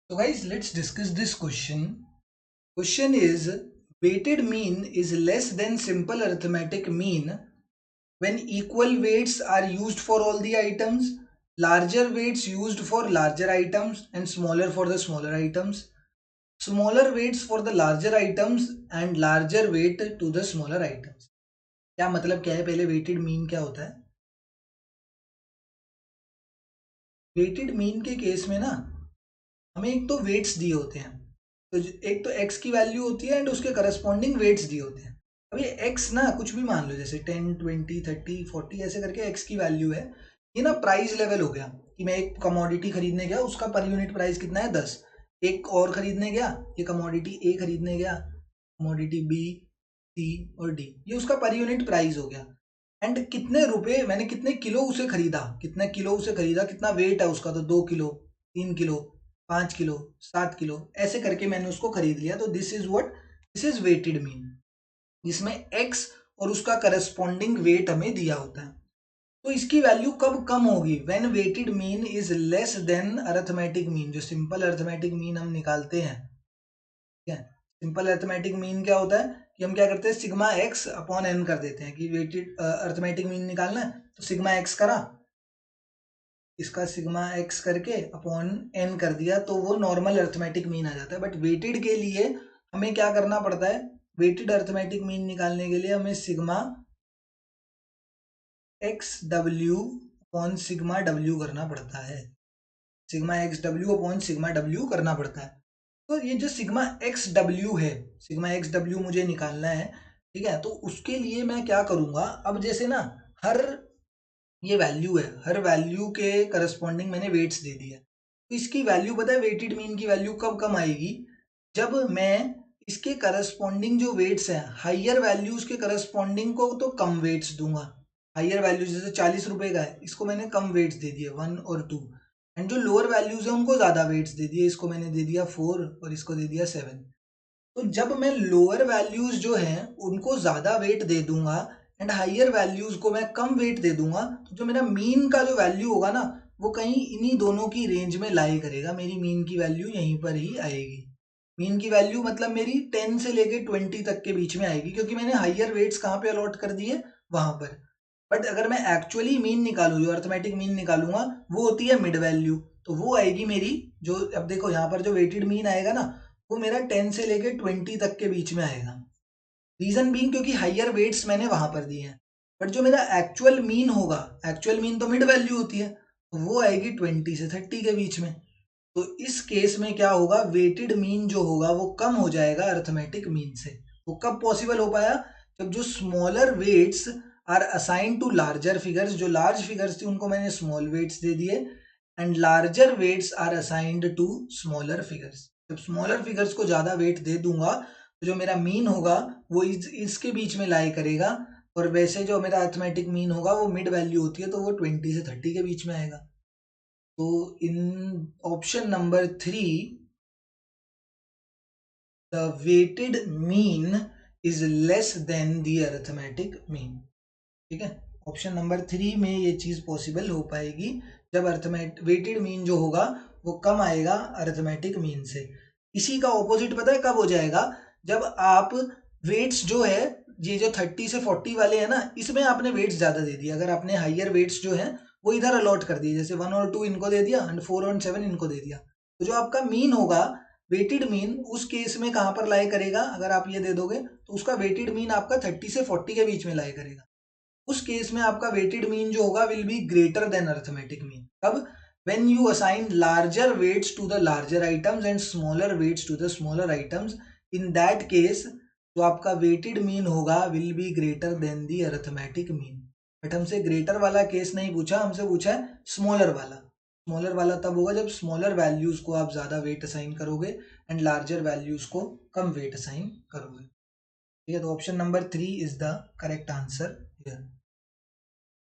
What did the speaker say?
So guys, let's discuss this question. Question is, weighted mean is less than simple arithmetic mean when equal weights are used for all the items, larger weights used for larger items and smaller for the smaller items, smaller weights for the larger items and larger weight to the smaller items. क्या मतलब क्या है? पहले weighted mean क्या होता है? Weighted mean के case में ना हमें एक तो वेट्स दिए होते हैं, तो एक तो x की वैल्यू होती है एंड उसके करस्पॉन्डिंग वेट्स दिए होते हैं। अब ये x ना कुछ भी मान लो, जैसे 10, 20, 30, 40 ऐसे करके x की वैल्यू है। ये ना प्राइस लेवल हो गया कि मैं एक कमोडिटी खरीदने गया, उसका पर यूनिट प्राइस कितना है 10। एक और खरीदने गया, ये कमोडिटी ए खरीदने गया, कमोडिटी बी, सी और डी, ये उसका पर यूनिट प्राइस हो गया। एंड कितने रुपए मैंने, कितने किलो उसे खरीदा, कितना किलो उसे खरीदा, कितना वेट है उसका, तो 2 किलो, 3 किलो, 5 किलो, 7 किलो, ऐसे करके मैंने उसको खरीद लिया। तो this is what, this is weighted mean, जिसमें एक्स और उसका करस्पॉन्डिंग वेट हमें दिया होता है। तो इसकी वैल्यू कब कम होगी? When weighted mean is less than arithmetic mean. जो सिंपल अरिथमेटिक मीन हम निकालते हैं, ठीक है, सिंपल अरिथमेटिक मीन क्या होता है कि हम क्या करते हैं, सिग्मा एक्स अपॉन एन कर देते हैं कि वेटेड अरिथमेटिक मीन निकालना है तो सिग्मा एक्स करा, इसका सिग्मा एक्स करके अपॉन एन कर दिया, तो वो नॉर्मल अरिथमेटिक मीन आ जाता है। बट वेटेड के लिए हमें क्या करना पड़ता है? वेटेड अरिथमेटिक मीन निकालने के लिए हमें sigma x W upon sigma W करना पड़ता है, sigma x W upon sigma W करना पड़ता है। तो ये जो सिग्मा एक्स डब्ल्यू है, सिग्मा एक्स डब्ल्यू मुझे निकालना है, ठीक है। तो उसके लिए मैं क्या करूंगा, अब जैसे ना हर ये वैल्यू है, हर वैल्यू के करस्पॉन्डिंग मैंने वेट्स दे दिया, तो इसकी वैल्यू पता है वेटेड मीन की वैल्यू कब कम आएगी? जब मैं इसके करस्पॉन्डिंग जो वेट्स हैं, हाइयर वैल्यूज के करस्पॉन्डिंग को तो कम वेट्स दूंगा। हाइयर वैल्यूज जैसे 40 रुपए का है, इसको मैंने कम वेट्स दे दिए 1 और 2, एंड जो लोअर वैल्यूज है उनको ज्यादा वेट्स दे दिए, इसको मैंने दे दिया 4 और इसको दे दिया 7। तो जब मैं लोअर वैल्यूज जो हैं उनको ज्यादा वेट दे दूंगा एंड हाइयर वैल्यूज को मैं कम वेट दे दूंगा, तो जो मेरा मीन का जो वैल्यू होगा ना, वो कहीं इन्हीं दोनों की रेंज में लाई करेगा। मेरी मीन की वैल्यू यहीं पर ही आएगी। मीन की वैल्यू मतलब मेरी 10 से लेके 20 तक के बीच में आएगी, क्योंकि मैंने हाइयर वेट्स कहाँ पे अलॉट कर दिए, वहां पर। बट अगर मैं एक्चुअली मीन निकालू, जो अर्थमेटिक मीन निकालूंगा, वो होती है मिड वैल्यू, तो वो आएगी मेरी, जो अब देखो यहाँ पर जो वेटेड मीन आएगा ना, वो मेरा 10 से लेके 20 तक के बीच में आएगा। रीजन बीइंग क्योंकि हाइयर वेट्स मैंने वहां पर दिए हैं। बट जो मेरा एक्चुअल मीन होगा, एक्चुअल मीन तो मिड वैल्यू होती है, तो वो आएगी 20 से 30 के बीच में। तो इस केस में क्या होगा, वेटेड मीन जो होगा वो कम हो जाएगा अर्थमेटिक मीन से। वो कब पॉसिबल हो पाया? जब जो smaller weights are assign to larger figures, जो लार्ज फिगर्स थी उनको मैंने स्मॉल वेट्स दे दिए, and larger weights are assigned to smaller figures. जब स्मॉलर फिगर्स को ज्यादा वेट दे दूंगा, तो जो मेरा मीन होगा वो इसके बीच में लाई करेगा, और वैसे जो मेरा अर्थमेटिक मीन होगा वो मिड वैल्यू होती है, तो वो 20 से 30 के बीच में आएगा। तो इन option number 3, the weighted mean is less than the arithmetic mean. ठीक है, ऑप्शन नंबर 3 में ये चीज पॉसिबल हो पाएगी, जब अरिथमेट वेटेड मीन जो होगा वो कम आएगा अरिथमेटिक मीन से। इसी का ऑपोजिट पता है कब हो जाएगा? जब आप वेट्स जो है, ये जो 30 से 40 वाले हैं ना, इसमें आपने वेट्स ज्यादा दे दिया। अगर आपने हाइयर वेट्स जो है वो इधर अलॉट कर दिए, जैसे 1 और 2 इनको दे दिया एंड 4 और 7 इनको दे दिया, तो जो आपका मीन होगा, वेटेड मीन, उस केस में कहां पर लाई करेगा? अगर आप ये दे दोगे तो उसका वेटेड मीन आपका 30 से 40 के बीच में लाई करेगा। उस केस में आपका वेटेड मीन जो होगा will be greater than arithmetic mean. कब? when you assign larger weights to the larger items and smaller weights to the smaller items, in that case जो आपका वेटेड मीन होगा will be greater than the arithmetic mean. But हमसे greater वाला case नहीं पूछा, हमसे पूछा है स्मॉलर वाला। स्मॉलर वाला तब होगा जब स्मॉलर वैल्यूज को आप ज्यादा वेट असाइन करोगे एंड लार्जर वैल्यूज को कम वेट असाइन करोगे। ठीक है, तो option number 3 is the correct answer here.